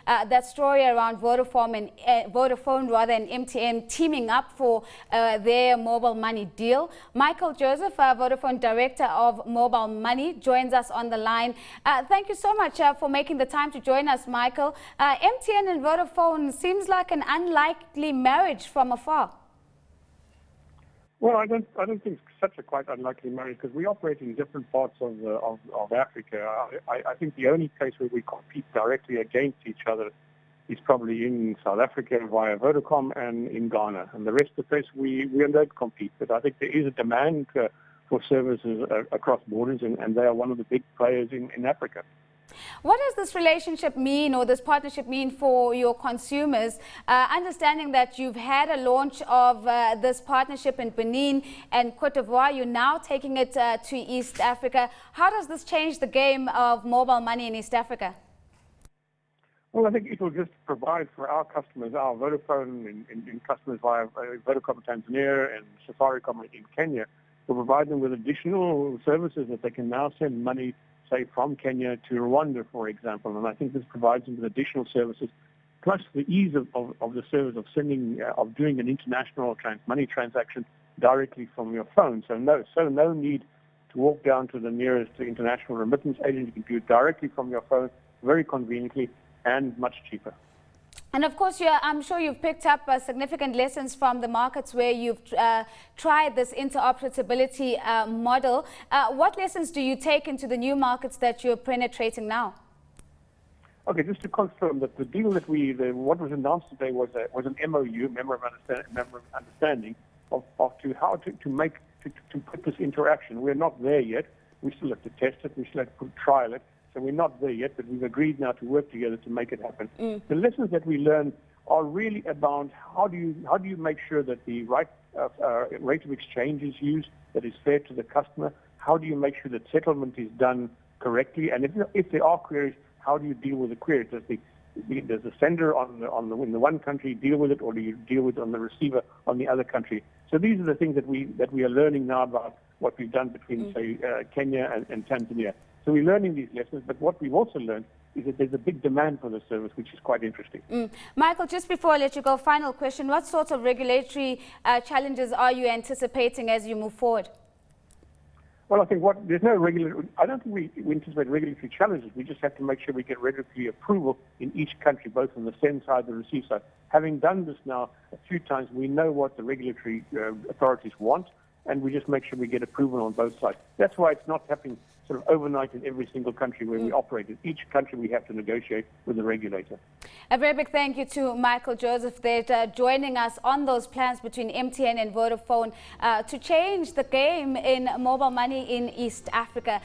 That story around Vodafone and MTN teaming up for their mobile money deal. Michael Joseph, Vodafone Director of Mobile Money, joins us on the line. Thank you so much for making the time to join us, Michael. MTN and Vodafone seems like an unlikely marriage from afar. Well, I don't think it's such a quite unlikely marriage because we operate in different parts of Africa. I think the only place where we compete directly against each other is probably in South Africa via Vodacom and in Ghana. And the rest of the place we don't compete. But I think there is a demand for services across borders, and they are one of the big players in Africa. What does this relationship mean, or this partnership mean, for your consumers? Understanding that you've had a launch of this partnership in Benin and Cote d'Ivoire, you're now taking it to East Africa. How does this change the game of mobile money in East Africa? Well, I think it will just provide for our customers, our Vodafone and customers via Vodacom Tanzania and Safaricom in Kenya, will provide them with additional services that they can now send money, say, from Kenya to Rwanda, for example. And I think this provides them with additional services, plus the ease of the service of sending, of doing an international money transaction directly from your phone. So no need to walk down to the nearest international remittance agent. You can do it directly from your phone, very conveniently and much cheaper. And of course, I'm sure you've picked up significant lessons from the markets where you've tried this interoperability model. What lessons do you take into the new markets that you're penetrating now? Okay, just to confirm that the deal that what was announced today was an MOU, memorandum of understanding, of how to put this into action. We're not there yet. We still have to test it. We still have to trial it. So we're not there yet, but we've agreed now to work together to make it happen. The lessons that we learn are really about how do you make sure that the right rate of exchange is used, that is fair to the customer. How do you make sure that settlement is done correctly? And if there are queries, how do you deal with the queries? Does the sender in the one country deal with it, or do you deal with it on the receiver on the other country? So these are the things that we are learning now about what we've done between, say, Kenya and Tanzania. So we're learning these lessons, but what we've also learned is that there's a big demand for the service, which is quite interesting. Michael, just before I let you go, final question. What sorts of regulatory challenges are you anticipating as you move forward? Well, I think I don't think we anticipate regulatory challenges. We just have to make sure we get regulatory approval in each country, both on the send side and the receive side. Having done this now a few times, we know what the regulatory authorities want, and we just make sure we get approval on both sides. That's why it's not happening sort of overnight in every single country where we operate. In each country, we have to negotiate with the regulator. A very big thank you to Michael Joseph there, joining us on those plans between MTN and Vodafone to change the game in mobile money in East Africa.